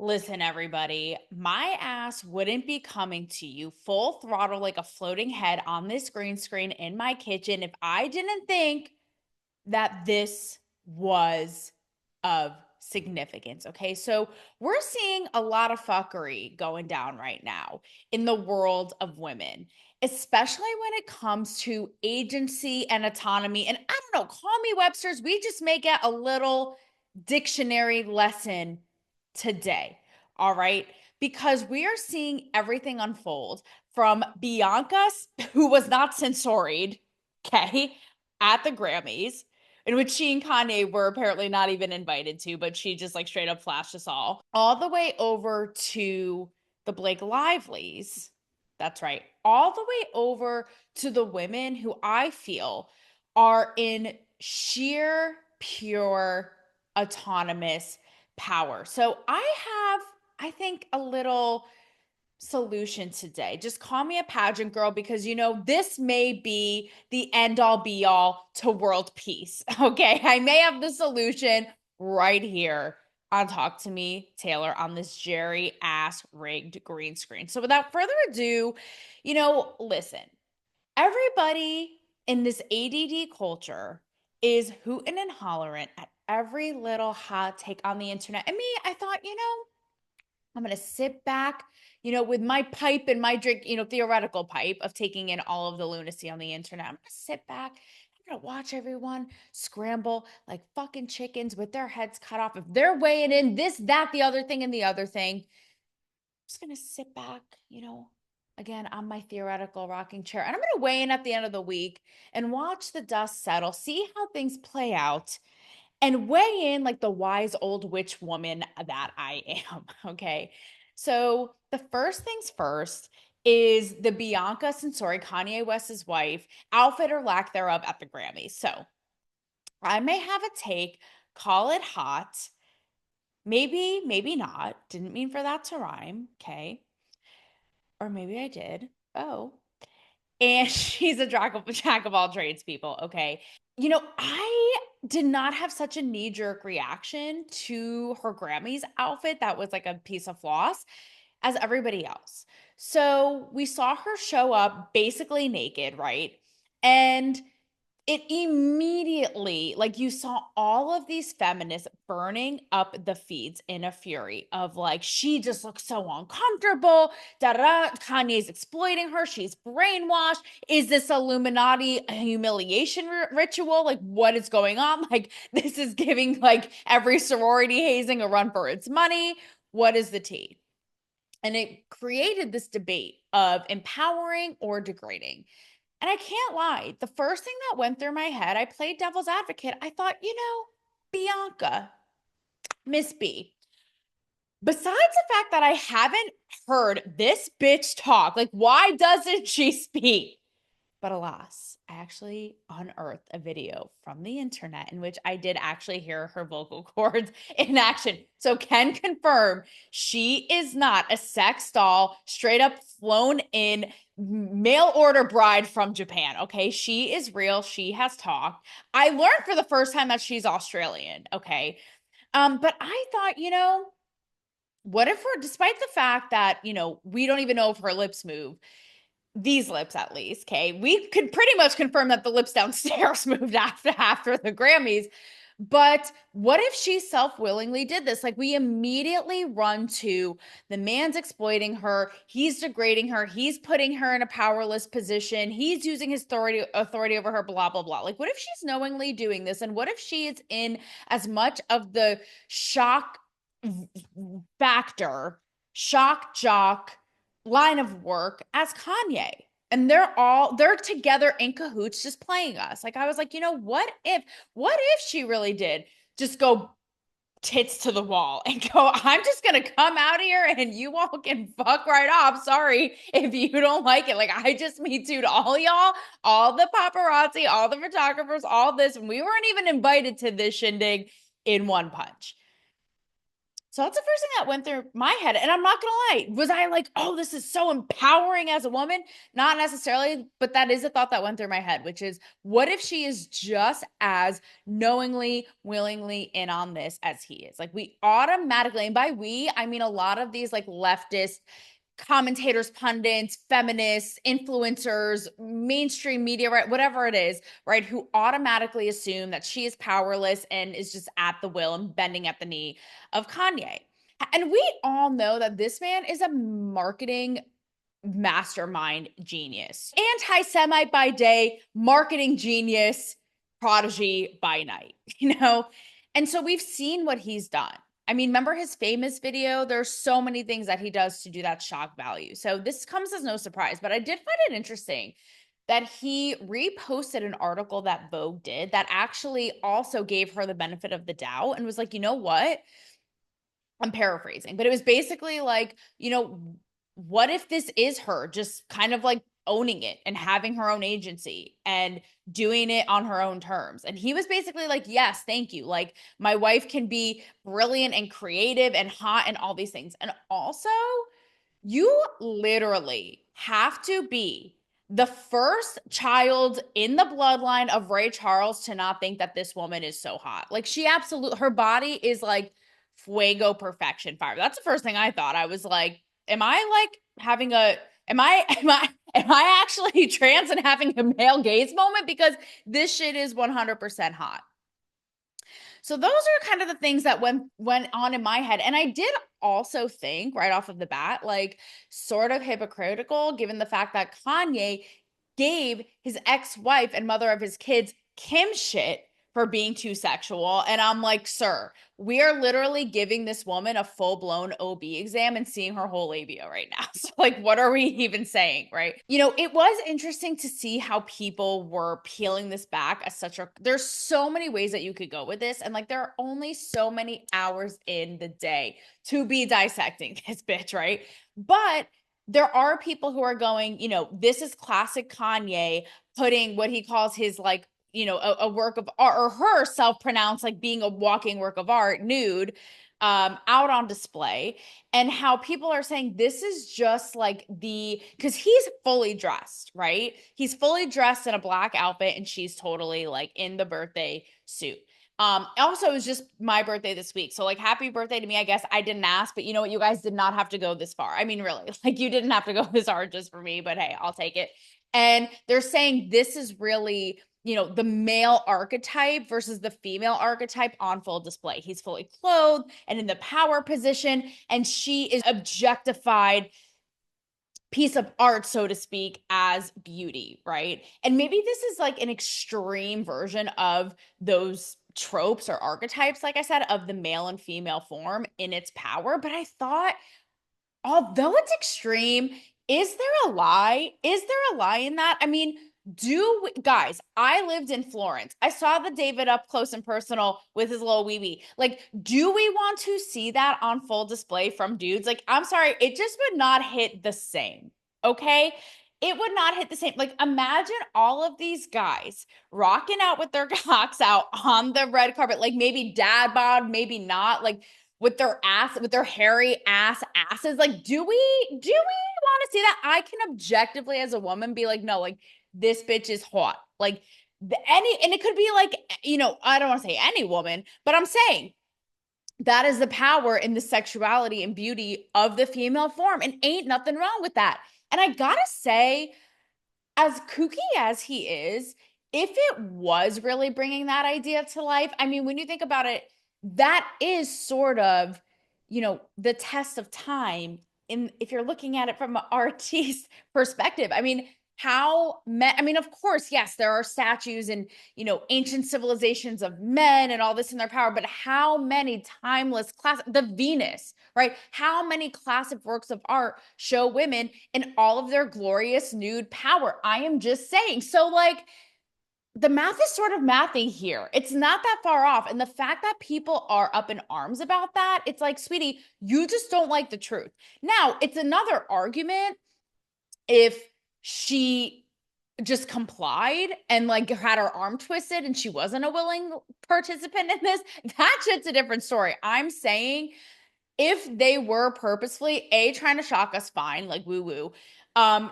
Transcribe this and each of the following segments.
Listen, everybody, my ass wouldn't be coming to you full throttle like a floating head on this green screen in my kitchen if I didn't think that this was of significance. Okay. So we're seeing a lot of fuckery going down right now in the world of women, especially when it comes to agency and autonomy. And I don't know, call me Webster's. We just may get a little dictionary lesson today. All right. Because we are seeing everything unfold from Bianca, who was not censoried, okay, at the Grammys, in which she and Kanye were apparently not even invited to, but she just like straight up flashed us all the way over to the Blake Lively's. That's right. All the way over to the women who I feel are in sheer, pure, autonomous power. So I have, I think, a little solution today. Just call me a pageant girl because this may be the end all be all to world peace. Okay. I may have the solution right here on Talk to Me, Taylor, on this Jerry ass rigged green screen. So without further ado, listen, everybody in this ADD culture is hooting and hollering at every little hot take on the internet. And me, I thought, I'm going to sit back, with my pipe and my drink, theoretical pipe of taking in all of the lunacy on the internet. I'm going to sit back. I'm going to watch everyone scramble like fucking chickens with their heads cut off. If they're weighing in this, that, the other thing, and the other thing, I'm just going to sit back, again on my theoretical rocking chair. And I'm going to weigh in at the end of the week and watch the dust settle, see how things play out and weigh in like the wise old witch woman that I am. Okay. So the first things first is the Bianca Censori, Kanye West's wife, outfit or lack thereof at the Grammys. So I may have a take, call it hot. Maybe, maybe not. Didn't mean for that to rhyme. Okay. Or maybe I did. Oh. And she's a jack of all trades, people. Okay. I did not have such a knee jerk reaction to her Grammys outfit that was like a piece of floss as everybody else. So we saw her show up basically naked, right? And it immediately, like you saw all of these feminists burning up the feeds in a fury of like, she just looks so uncomfortable. Da da da. Kanye's exploiting her. She's brainwashed. Is this Illuminati humiliation ritual? Like, what is going on? Like, this is giving like every sorority hazing a run for its money. What is the tea? And it created this debate of empowering or degrading. And I can't lie, the first thing that went through my head, I played devil's advocate. I thought, Bianca, Miss B, besides the fact that I haven't heard this bitch talk, like, why doesn't she speak? But alas, I actually unearthed a video from the internet in which I did actually hear her vocal cords in action. So can confirm she is not a sex doll, straight up flown in mail order bride from Japan. Okay. She is real. She has talked. I learned for the first time that she's Australian. Okay. But I thought, what if we're, despite the fact that, we don't even know if her lips move, these lips at least, okay? We could pretty much confirm that the lips downstairs moved after the Grammys. But what if she self-willingly did this? Like we immediately run to the man's exploiting her, he's degrading her, he's putting her in a powerless position, he's using his authority over her, blah, blah, blah. Like, what if she's knowingly doing this? And what if she is in as much of the shock factor, shock jock line of work as Kanye? And they're together in cahoots just playing us. Like I was like, what if she really did just go tits to the wall and go, I'm just gonna come out here and you all can fuck right off. Sorry if you don't like it. Like I just me too to all y'all, all the paparazzi, all the photographers, all this. And we weren't even invited to this shindig in one punch. So that's the first thing that went through my head. And I'm not gonna lie, was I like, oh, this is so empowering as a woman? Not necessarily, but that is a thought that went through my head, which is what if she is just as knowingly, willingly in on this as he is? Like, we automatically, and by we, I mean a lot of these like leftist commentators, pundits, feminists, influencers, mainstream media, right? Whatever it is, right? Who automatically assume that she is powerless and is just at the will and bending at the knee of Kanye. And we all know that this man is a marketing mastermind genius, anti Semite by day, marketing genius, prodigy by night, you know? And so we've seen what he's done. I mean, remember his famous video? There's so many things that he does to do that shock value. So this comes as no surprise, but I did find it interesting that he reposted an article that Vogue did that actually also gave her the benefit of the doubt and was like, you know what? I'm paraphrasing, but it was basically like, what if this is her just kind of like owning it and having her own agency and doing it on her own terms? And he was basically like, yes, thank you. Like, my wife can be brilliant and creative and hot and all these things. And also, you literally have to be the first child in the bloodline of Ray Charles to not think that this woman is so hot. Like, she absolutely, her body is like fuego perfection fire. That's the first thing I thought. I was like, am I like having a, am I actually trans and having a male gaze moment? Because this shit is 100% hot. So those are kind of the things that went on in my head. And I did also think right off of the bat, like, sort of hypocritical, given the fact that Kanye gave his ex-wife and mother of his kids Kim shit for being too sexual. And I'm like, sir, we are literally giving this woman a full-blown OB exam and seeing her whole labia right now. So like, what are we even saying, right? It was interesting to see how people were peeling this back as there's so many ways that you could go with this. And like, there are only so many hours in the day to be dissecting this bitch, right? But there are people who are going, this is classic Kanye putting what he calls his like, a work of art, or her self-pronounced like being a walking work of art, nude, out on display. And how people are saying this is just like because he's fully dressed, right? He's fully dressed in a black outfit and she's totally like in the birthday suit. Also, it was just my birthday this week. So like, happy birthday to me. I guess I didn't ask, but you know what? You guys did not have to go this far. I mean, really, like, you didn't have to go this hard just for me, but hey, I'll take it. And they're saying this is really, the male archetype versus the female archetype on full display. He's fully clothed and in the power position, and she is objectified piece of art, so to speak, as beauty, right? And maybe this is like an extreme version of those tropes or archetypes, like I said, of the male and female form in its power. But I thought, although it's extreme, is there a lie? Is there a lie in that? I mean, guys, I lived in Florence. I saw the David up close and personal with his little weeby. Like, do we want to see that on full display from dudes? Like, I'm sorry, it just would not hit the same. Okay? It would not hit the same. Like, imagine all of these guys rocking out with their cocks out on the red carpet, like maybe dad bod, maybe not, like with their hairy asses. Like, do we want to see that? I can objectively as a woman be like, no, like, this bitch is hot. Like, and it could be like, I don't want to say any woman, but I'm saying that is the power in the sexuality and beauty of the female form, and ain't nothing wrong with that. And I gotta say, as kooky as he is, if it was really bringing that idea to life, I mean, when you think about it, that is sort of, the test of time. If you're looking at it from an artist's perspective, I mean, of course, yes, there are statues and, ancient civilizations of men and all this in their power, but how many timeless the Venus, right? How many classic works of art show women in all of their glorious nude power? I am just saying. So like, the math is sort of mathing here. It's not that far off. And the fact that people are up in arms about that, it's like, sweetie, you just don't like the truth. Now, it's another argument if she just complied and like had her arm twisted and she wasn't a willing participant in this. That shit's a different story. I'm saying if they were purposefully trying to shock us, fine, like woo woo.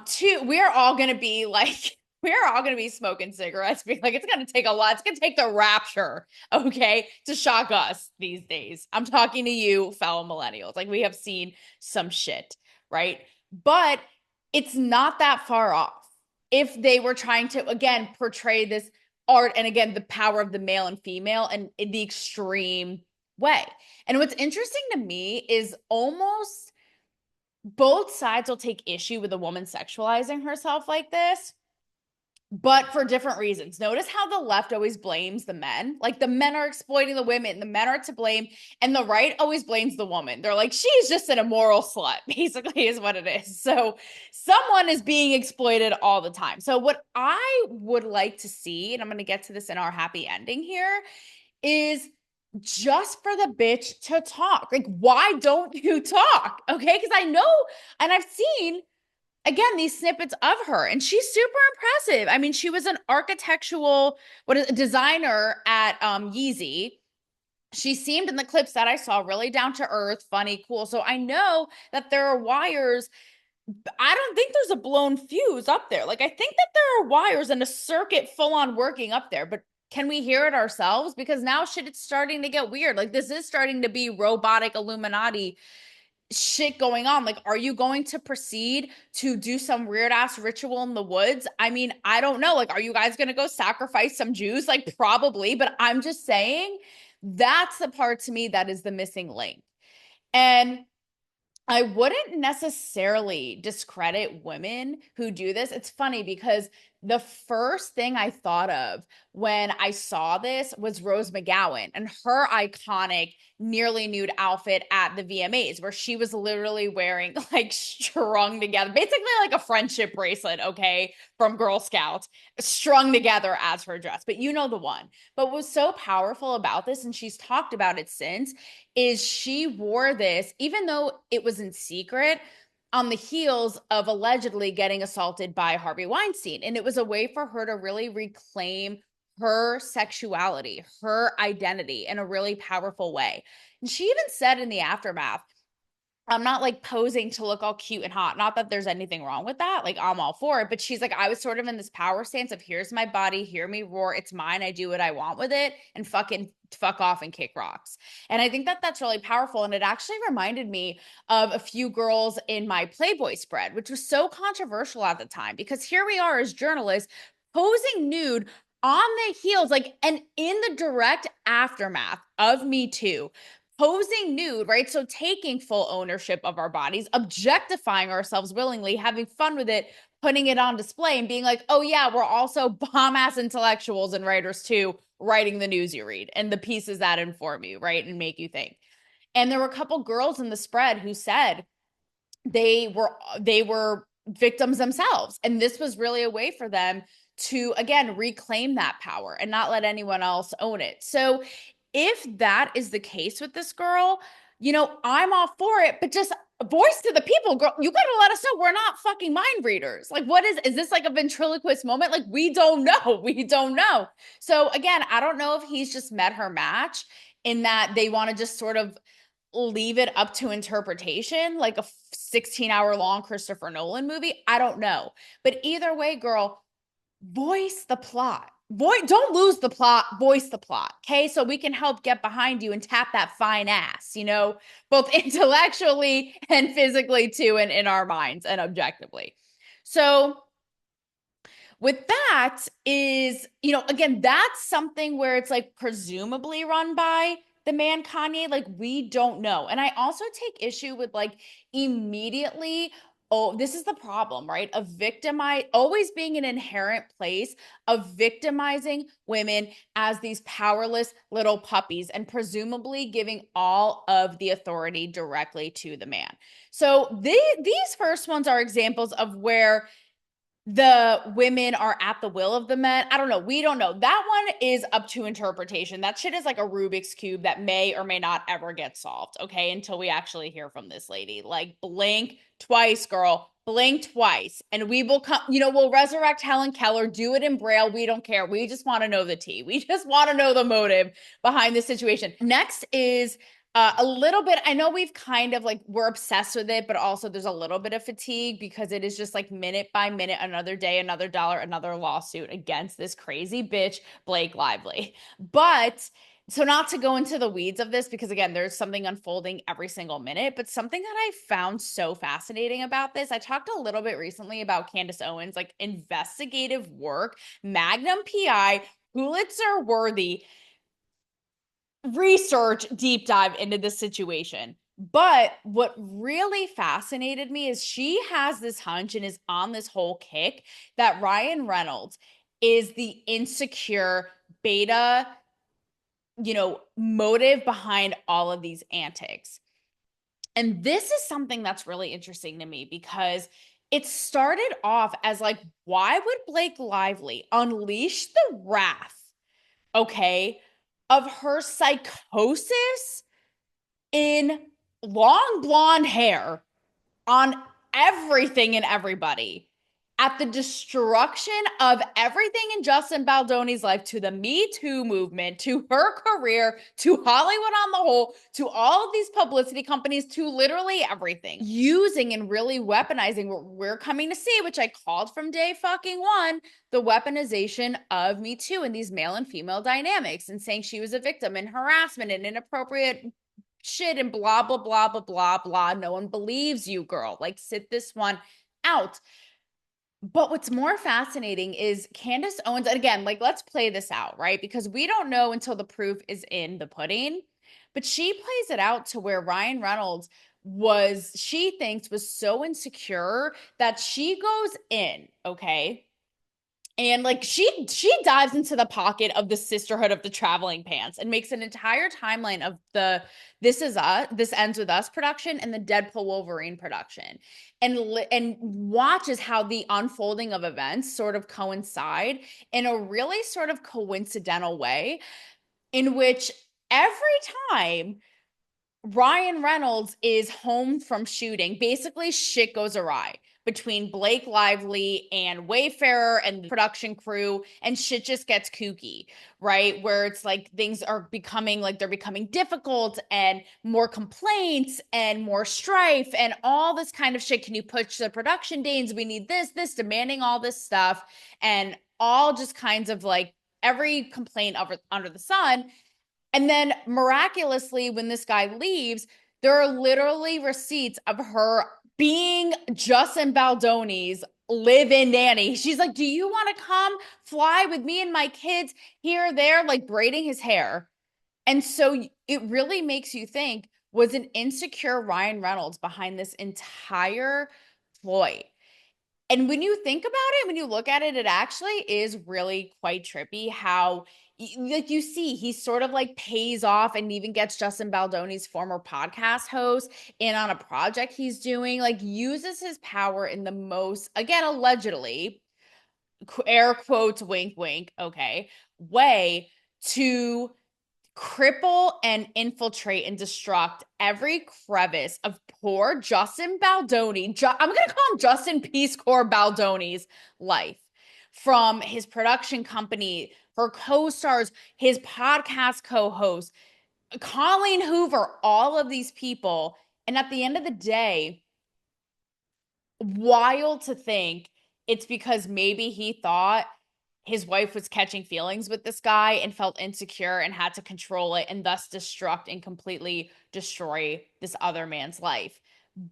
Two, we're all gonna be like, we're all gonna be smoking cigarettes, being like, it's gonna take a lot. It's gonna take the rapture, okay, to shock us these days. I'm talking to you, fellow millennials. Like, we have seen some shit, right? But it's not that far off if they were trying to, again, portray this art and, again, the power of the male and female and in the extreme way. And what's interesting to me is almost both sides will take issue with a woman sexualizing herself like this, but for different reasons. Notice how the left always blames the men. Like, the men are exploiting the women, the men are to blame, and the right always blames the woman. They're like, she's just an immoral slut, basically, is what it is. So someone is being exploited all the time. So what I would like to see, and I'm going to get to this in our happy ending here, is just for the bitch to talk. Like, why don't you talk? Okay, because I know, and I've seen, again, these snippets of her, and she's super impressive. I mean, she was an architectural, designer at Yeezy. She seemed in the clips that I saw really down to earth, funny, cool. So I know that there are wires. I don't think there's a blown fuse up there. Like, I think that there are wires and a circuit full on working up there, but can we hear it ourselves? Because now shit, it's starting to get weird. Like, this is starting to be robotic Illuminati shit going on. Like, are you going to proceed to do some weird ass ritual in the woods? I mean, I don't know. Like, are you guys going to go sacrifice some Jews? Like, probably, but I'm just saying that's the part to me that is the missing link. And I wouldn't necessarily discredit women who do this. It's funny because the first thing I thought of when I saw this was Rose McGowan and her iconic nearly nude outfit at the VMAs, where she was literally wearing, like, strung together, basically like a friendship bracelet, okay, from Girl Scouts, strung together as her dress. But you know the one. But what was so powerful about this, and she's talked about it since, is she wore this, even though it was in secret, on the heels of allegedly getting assaulted by Harvey Weinstein. And it was a way for her to really reclaim her sexuality, her identity in a really powerful way. And she even said in the aftermath, I'm not like posing to look all cute and hot. Not that there's anything wrong with that. Like, I'm all for it. But she's like, I was sort of in this power stance of, here's my body, hear me roar. It's mine. I do what I want with it, and fucking fuck off and kick rocks. And I think that that's really powerful. And it actually reminded me of a few girls in my Playboy spread, which was so controversial at the time, because here we are as journalists posing nude on the heels, like, and in the direct aftermath of Me Too, posing nude, right? So taking full ownership of our bodies, objectifying ourselves willingly, having fun with it, putting it on display, and being like, oh yeah, we're also bomb ass intellectuals and writers too, writing the news you read and the pieces that inform you, right? And make you think. And there were a couple girls in the spread who said they were victims themselves. And this was really a way for them to, again, reclaim that power and not let anyone else own it. So if that is the case with this girl, you know, I'm all for it, but just voice to the people, girl. You got to let us know we're not fucking mind readers. Like, what is this like a ventriloquist moment? Like, we don't know. We don't know. So again, I don't know if he's just met her match in that they want to just sort of leave it up to interpretation, like a 16-hour long Christopher Nolan movie. I don't know. But either way, girl, voice the plot. Don't lose the plot, voice the plot. Okay. So we can help get behind you and tap that fine ass, you know, both intellectually and physically too, and in our minds and objectively. So with that is, you know, again, that's something where it's like presumably run by the man Kanye. Like, we don't know. And I also take issue with, like, immediately, oh, this is the problem, right? Of always being an inherent place of victimizing women as these powerless little puppies and presumably giving all of the authority directly to the man. So these first ones are examples of where the women are at the will of the men. I don't know. We don't know. That one is up to interpretation. That shit is like a Rubik's Cube that may or may not ever get solved, okay, until we actually hear from this lady. Like, blink twice, girl. Blink twice. And we will come, you know, we'll resurrect Helen Keller, do it in Braille. We don't care. We just want to know the tea. We just want to know the motive behind the situation. Next is A little bit. I know we've kind of like we're obsessed with it, but also there's a little bit of fatigue because it is just like minute by minute, another day, another dollar, another lawsuit against this crazy bitch, Blake Lively. But so not to go into the weeds of this because again, there's something unfolding every single minute, but something that I found so fascinating about this, I talked a little bit recently about Candace Owens, like investigative work, Magnum PI, Pulitzer worthy research deep dive into this situation. But what really fascinated me is she has this hunch and is on this whole kick that Ryan Reynolds is the insecure beta, motive behind all of these antics. And this is something that's really interesting to me because it started off as like, why would Blake Lively unleash the wrath, okay, of her psychosis in long blonde hair on everything and everybody at the destruction of everything in Justin Baldoni's life, to the Me Too movement, to her career, to Hollywood on the whole, to all of these publicity companies, to literally everything. Using and really weaponizing what we're coming to see, which I called from day fucking one, the weaponization of Me Too and these male and female dynamics, and saying she was a victim and harassment and inappropriate shit and blah, blah, blah, blah, blah, blah. No one believes you, girl. Like, sit this one out. But what's more fascinating is Candace Owens, and again, like, let's play this out, right? Because we don't know until the proof is in the pudding. But she plays it out to where Ryan Reynolds she thinks was so insecure that she goes in, okay? And like she dives into the pocket of the Sisterhood of the Traveling Pants and makes an entire timeline of the This Ends With Us production and the Deadpool Wolverine production, and watches how the unfolding of events sort of coincide in a really sort of coincidental way, in which every time Ryan Reynolds is home from shooting, basically shit goes awry between Blake Lively and Wayfarer and the production crew, and shit just gets kooky, right? Where it's like things are becoming like they're becoming difficult and more complaints and more strife and all this kind of shit. Can you push the production dates? We need this, demanding all this stuff, and all just kinds of like every complaint under the sun. And then miraculously, when this guy leaves, there are literally receipts of her being Justin Baldoni's live-in nanny. She's like, do you want to come fly with me and my kids here, there, like braiding his hair? And so it really makes you think, was an insecure Ryan Reynolds behind this entire ploy? And when you think about it, when you look at it, it actually is really quite trippy how, like, you see, he sort of like pays off and even gets Justin Baldoni's former podcast host in on a project he's doing, like, uses his power in the most, again, allegedly, air quotes, wink, wink, okay, way to cripple and infiltrate and destruct every crevice of poor Justin Baldoni. I'm going to call him Justin Peace Corps Baldoni's life, from his production company, her co-stars, his podcast co-host, Colleen Hoover, all of these people. And at the end of the day, wild to think it's because maybe he thought his wife was catching feelings with this guy and felt insecure and had to control it and thus destruct and completely destroy this other man's life.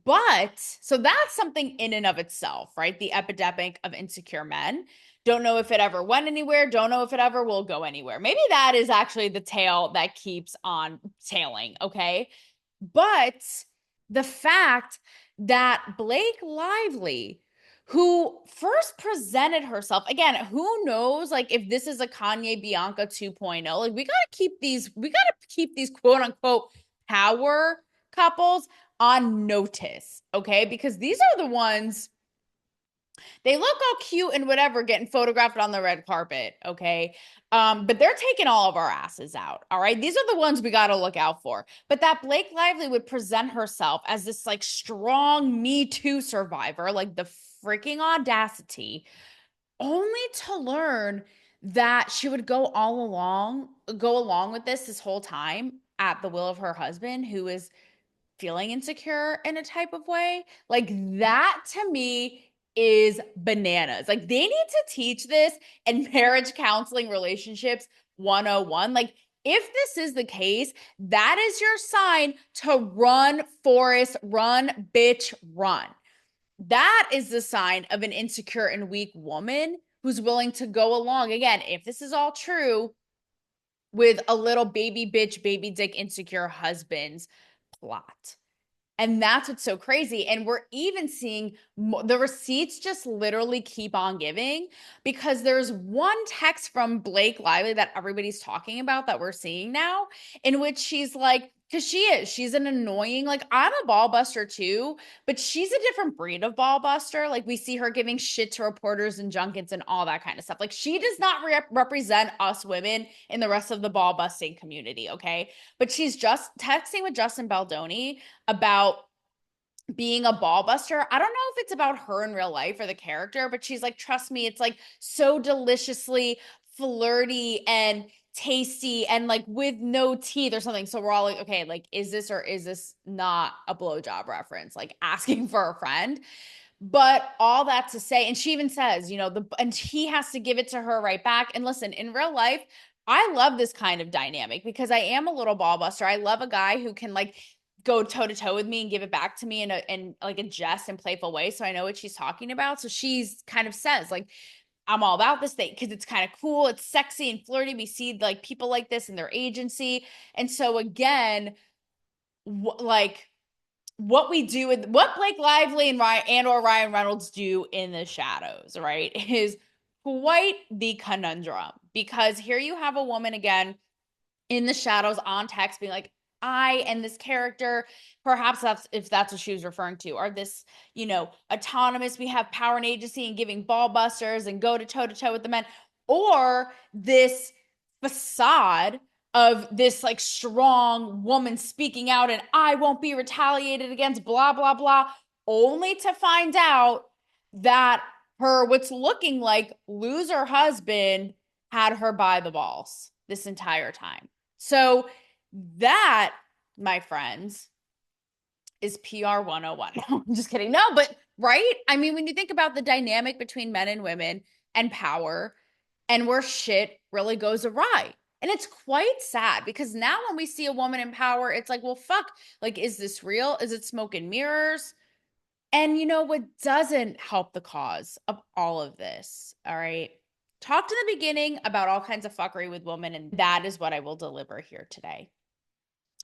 But so that's something in and of itself, right? The epidemic of insecure men. Don't know if it ever went anywhere. Don't know if it ever will go anywhere. Maybe that is actually the tail that keeps on tailing. Okay. But the fact that Blake Lively, who first presented herself, again, who knows, like, if this is a Kanye Bianca 2.0, like, we gotta keep these quote unquote power couples on notice, okay? Because these are the ones, they look all cute and whatever getting photographed on the red carpet, okay? But they're taking all of our asses out, all right? These are the ones we got to look out for. But that Blake Lively would present herself as this like strong Me Too survivor, like the freaking audacity, only to learn that she would go along with this whole time at the will of her husband who is feeling insecure in a type of way. Like that to me is bananas. Like they need to teach this in marriage counseling relationships 101. Like if this is the case, that is your sign to run, Forrest, run, bitch, run. That is the sign of an insecure and weak woman who's willing to go along. Again, if this is all true, with a little baby bitch, baby dick, insecure husband's plot. And that's what's so crazy. And we're even seeing the receipts just literally keep on giving, because there's one text from Blake Lively that everybody's talking about that we're seeing now, in which she's like, because she's an annoying, like, I'm a ball buster too, but she's a different breed of ball buster. Like, we see her giving shit to reporters and junkets and all that kind of stuff. Like, she does not represent us women in the rest of the ball busting community, okay? But she's just texting with Justin Baldoni about being a ball buster. I don't know if it's about her in real life or the character, but she's like, trust me, it's like so deliciously flirty and tasty and like with no teeth or something. So we're all like, okay, like, is this or is this not a blowjob reference? Like asking for a friend. But all that to say, and she even says, and he has to give it to her right back. And listen, in real life, I love this kind of dynamic because I am a little ball buster. I love a guy who can like go toe to toe with me and give it back to me in like a jest and playful way. So I know what she's talking about. So she's kind of says like, I'm all about this thing because it's kind of cool. It's sexy and flirty. We see like people like this in their agency. And so again, like what we do with what Blake Lively or Ryan Reynolds do in the shadows, right, is quite the conundrum, because here you have a woman again in the shadows on text being like, I and this character, perhaps that's if that's what she was referring to, are this, autonomous, we have power and agency and giving ball busters and go to toe with the men, or this facade of this like strong woman speaking out and I won't be retaliated against, blah, blah, blah, only to find out that her, what's looking like loser husband had her by the balls this entire time. So that, my friends, is PR 101. No, I'm just kidding. No, but right? I mean, when you think about the dynamic between men and women and power and where shit really goes awry. And it's quite sad because now when we see a woman in power, it's like, well, fuck, like, is this real? Is it smoke and mirrors? And you know what doesn't help the cause of all of this? All right. Talked in the beginning about all kinds of fuckery with women, and that is what I will deliver here today.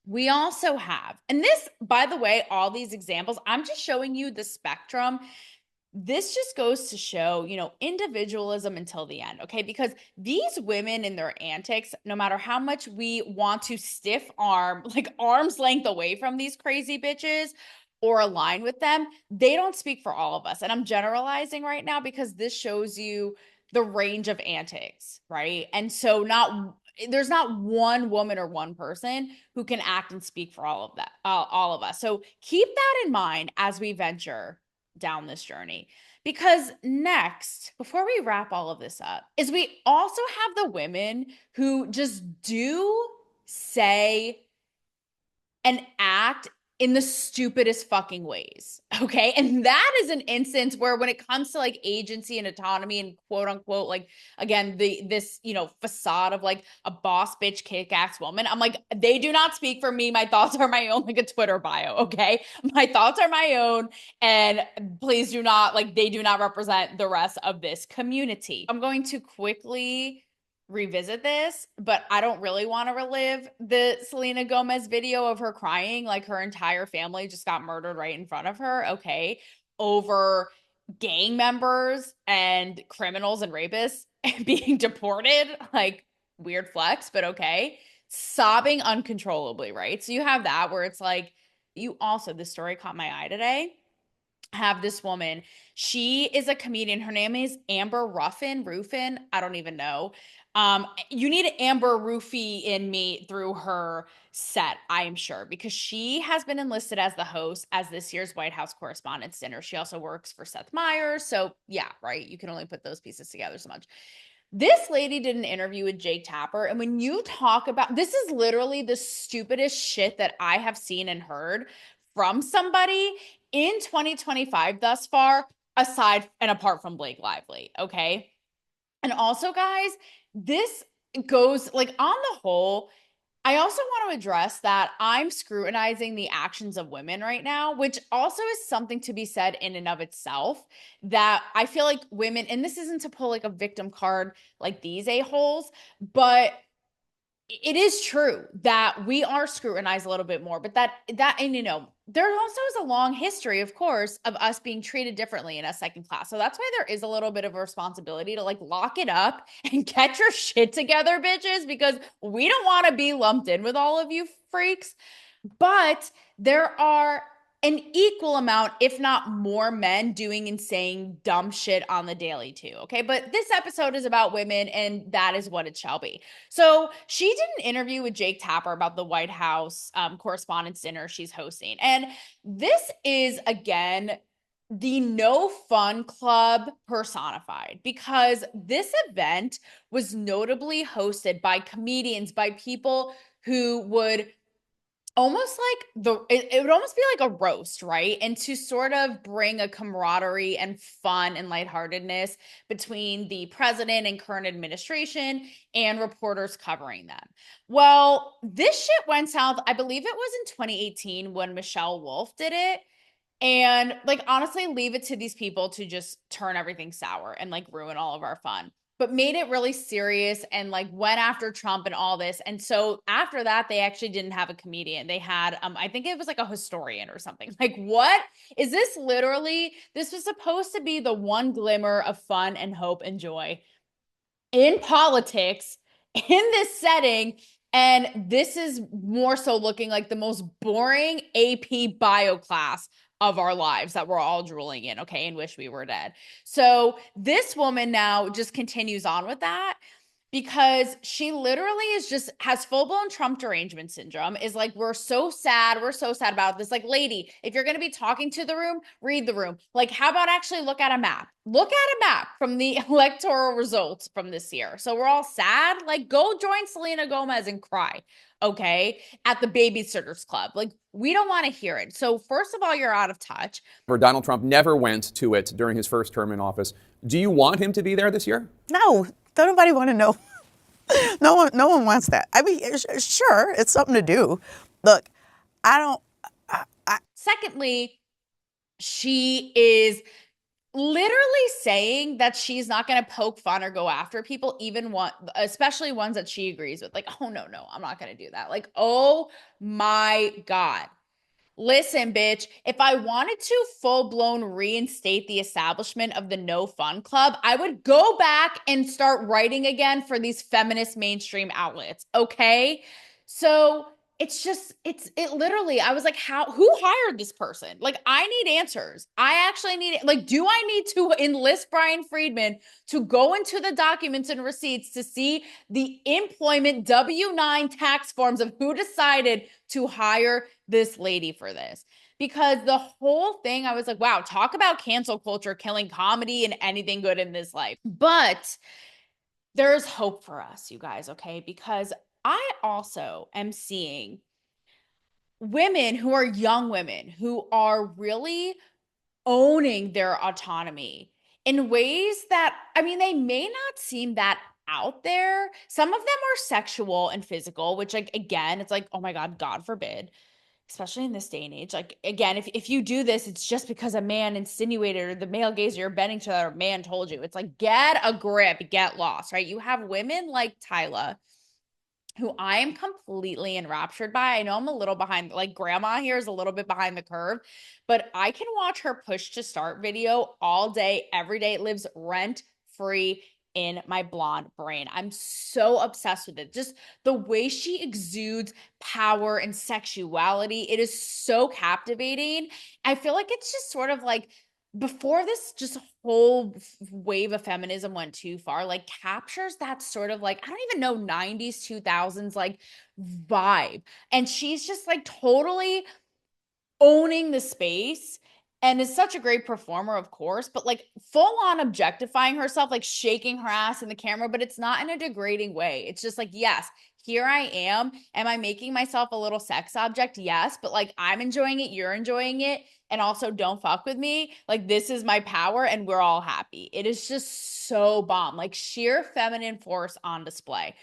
We also have, and this, by the way, all these examples, I'm just showing you the spectrum. This just goes to show, individualism until the end, okay? Because these women and their antics, no matter how much we want to stiff arm, like arm's length away from these crazy bitches or align with them, they don't speak for all of us. And I'm generalizing right now because this shows you the range of antics, right? And so there's not one woman or one person who can act and speak for all of that, all of us. So keep that in mind as we venture down this journey. Because next, before we wrap all of this up, is we also have the women who just do say and act in the stupidest fucking ways. Okay. And that is an instance where when it comes to like agency and autonomy and quote unquote, like again, this, facade of like a boss bitch kick-ass woman, I'm like, they do not speak for me. My thoughts are my own, like a Twitter bio. Okay. My thoughts are my own. And please do not, like, they do not represent the rest of this community. I'm going to quickly revisit this, but I don't really want to relive the Selena Gomez video of her crying like her entire family just got murdered right in front of her, okay, over gang members and criminals and rapists being deported. Like, weird flex, but okay. Sobbing uncontrollably, right? So you have that where it's like, you also, this story caught my eye today, have this woman. She is a comedian. Her name is Amber Ruffin. I don't even know. You need Amber Roofy in me through her set, I am sure, because she has been enlisted as the host as this year's White House Correspondents' Dinner. She also works for Seth Meyers. So yeah, right. You can only put those pieces together so much. This lady did an interview with Jake Tapper, and when you talk about this, is literally the stupidest shit that I have seen and heard from somebody in 2025 thus far, aside and apart from Blake Lively. Okay. And also, guys, this goes like on the whole, I also want to address that I'm scrutinizing the actions of women right now, which also is something to be said in and of itself. That I feel like women, and this isn't to pull like a victim card like these a-holes, but it is true that we are scrutinized a little bit more, but and there also is a long history, of course, of us being treated differently in a second class. So that's why there is a little bit of a responsibility to like lock it up and get your shit together, bitches, because we don't want to be lumped in with all of you freaks. But there are an equal amount, if not more, men doing insane, dumb shit on the daily too. Okay. But this episode is about women, and that is what it shall be. So she did an interview with Jake Tapper about the White House Correspondents' Dinner she's hosting. And this is, again, the No Fun Club personified, because this event was notably hosted by comedians, by people who would almost like it would almost be like a roast, right? And to sort of bring a camaraderie and fun and lightheartedness between the president and current administration and reporters covering them. Well, this shit went south. I believe it was in 2018 when Michelle Wolf did it. And like, honestly, leave it to these people to just turn everything sour and like ruin all of our fun, but made it really serious and like went after Trump and all this. And so after that, they actually didn't have a comedian. They had, I think it was like a historian or something. Like, what is this? Literally, this was supposed to be the one glimmer of fun and hope and joy in politics in this setting. And this is more so looking like the most boring AP bio class of our lives that we're all drooling in, okay, and wish we were dead. So this woman now just continues on with that, because she literally is just has full-blown Trump derangement syndrome, is like, we're so sad about this. Like, lady, if you're going to be talking to the room, read the room. Like, how about actually look at a map from the electoral results from this year? So we're all sad. Like, go join Selena Gomez and cry, okay, at the Babysitters Club. Like, we don't want to hear it. So first of all, you're out of touch. Donald Trump never went to it during his first term in office. Do you want him to be there this year? No, don't nobody want to know. No one wants that. I mean, sure, it's something to do. Look, I don't. Secondly, she is literally saying that she's not going to poke fun or go after people, especially ones that she agrees with. Like, oh, no, I'm not going to do that. Like, oh my God. Listen, bitch, if I wanted to full-blown reinstate the establishment of the No Fun Club, I would go back and start writing again for these feminist mainstream outlets, okay? So it literally, I was like, who hired this person? Like, I need answers. I actually need, like, do I need to enlist Brian Friedman to go into the documents and receipts to see the employment W-9 tax forms of who decided to hire this lady for this? Because the whole thing, I was like, wow, talk about cancel culture killing comedy and anything good in this life. But there's hope for us, you guys, okay? Because I also am seeing women who are young women who are really owning their autonomy in ways that, I mean, they may not seem that out there. Some of them are sexual and physical, which, like, again, it's like, oh my God, God forbid, especially in this day and age. Like, again, if you do this, it's just because a man insinuated, or the male gaze, or you're bending to that, or a man told you. It's like, get a grip, get lost, right? You have women like Tyla, who I am completely enraptured by. I know I'm a little behind, like, grandma here is a little bit behind the curve, but I can watch her push to start video all day, every day. It lives rent free in my blonde brain. I'm so obsessed with it. Just the way she exudes power and sexuality. It is so captivating. I feel like it's just sort of like, before this just whole wave of feminism went too far, like, captures that sort of, like, I don't even know, 90s 2000s like vibe, and she's just like totally owning the space. and is such a great performer, of course, but like full on objectifying herself, like shaking her ass in the camera, but it's not in a degrading way. It's just like, yes, here I am. Am I making myself a little sex object? Yes, but like I'm enjoying it, you're enjoying it, and also don't fuck with me. Like this is my power, and we're all happy. It is just so bomb, like sheer feminine force on display.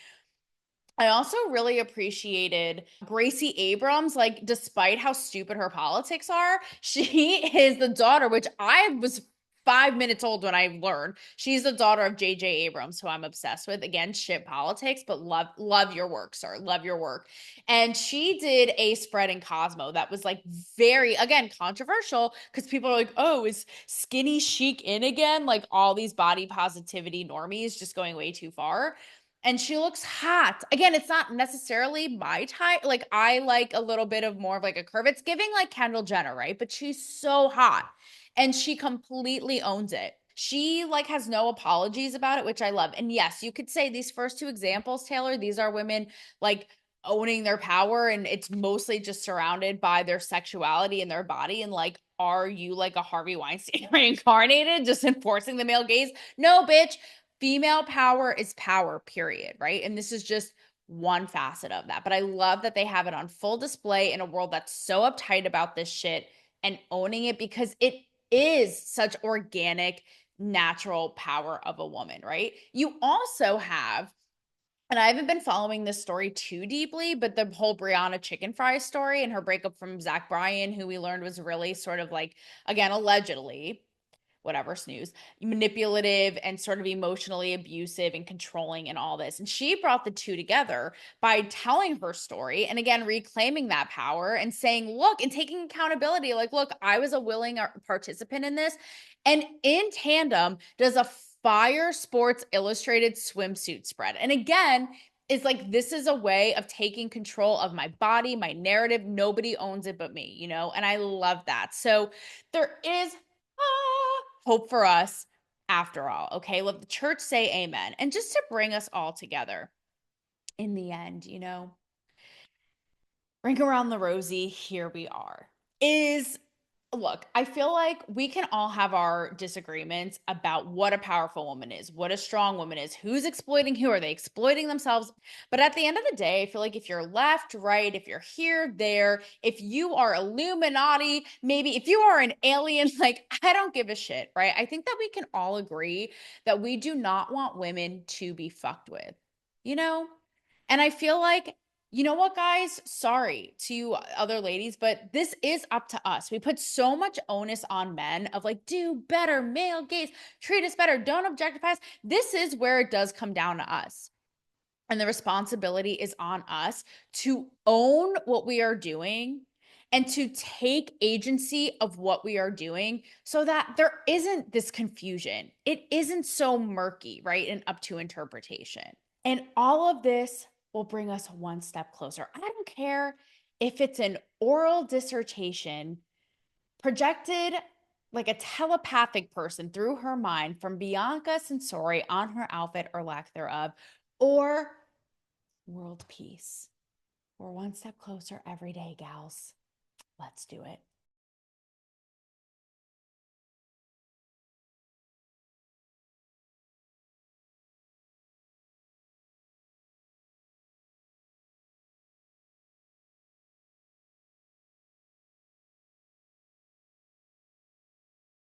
I also really appreciated Gracie Abrams. Like, despite how stupid her politics are, she is the daughter, which I was 5 minutes old when I learned. She's the daughter of J.J. Abrams, who I'm obsessed with. Again, shit politics, but love your work, sir. Love your work. And she did a spread in Cosmo that was like very, again, controversial because people are like, oh, is skinny chic in again? Like all these body positivity normies just going way too far, and she looks hot. Again, it's not necessarily my type. Like I like a little bit of more of like a curve. It's giving like Kendall Jenner, right? But she's so hot and she completely owns it. She like has no apologies about it, which I love. And yes, you could say these first two examples, Taylor, these are women like owning their power, and it's mostly just surrounded by their sexuality and their body. And like, are you like a Harvey Weinstein reincarnated, just enforcing the male gaze? No, bitch. Female power is power, period, right? And this is just one facet of that. But I love that they have it on full display in a world that's so uptight about this shit and owning it because it is such organic, natural power of a woman, right? You also have, and I haven't been following this story too deeply, but the whole Brianna chicken fry story and her breakup from Zach Bryan, who we learned was really sort of like, again, allegedly, whatever, snooze, manipulative and sort of emotionally abusive and controlling and all this. And she brought the two together by telling her story and again reclaiming that power and saying, look, and taking accountability, like, look, I was a willing participant in this. And in tandem does a fire Sports Illustrated swimsuit spread. And again, is like, this is a way of taking control of my body, my narrative. Nobody owns it but me, you know? And I love that. So there is hope for us after all. Okay. Let the church say amen. And just to bring us all together in the end, you know, ring around the rosy, here we are. Is Look, I feel like we can all have our disagreements about what a powerful woman is, what a strong woman is, who's exploiting who, are they exploiting themselves? But at the end of the day, I feel like if you're left, right, if you're here, there, if you are Illuminati, maybe if you are an alien, like I don't give a shit, right? I think that we can all agree that we do not want women to be fucked with, you know? And I feel like, you know what, guys? Sorry to you other ladies, but this is up to us. We put so much onus on men of like, do better, male gaze, treat us better, don't objectify us. This is where it does come down to us. And the responsibility is on us to own what we are doing and to take agency of what we are doing so that there isn't this confusion. It isn't so murky, right? And up to interpretation. And all of this will bring us one step closer. I don't care if it's an oral dissertation projected like a telepathic person through her mind from Bianca Censori on her outfit or lack thereof, or world peace. We're one step closer every day, gals. Let's do it.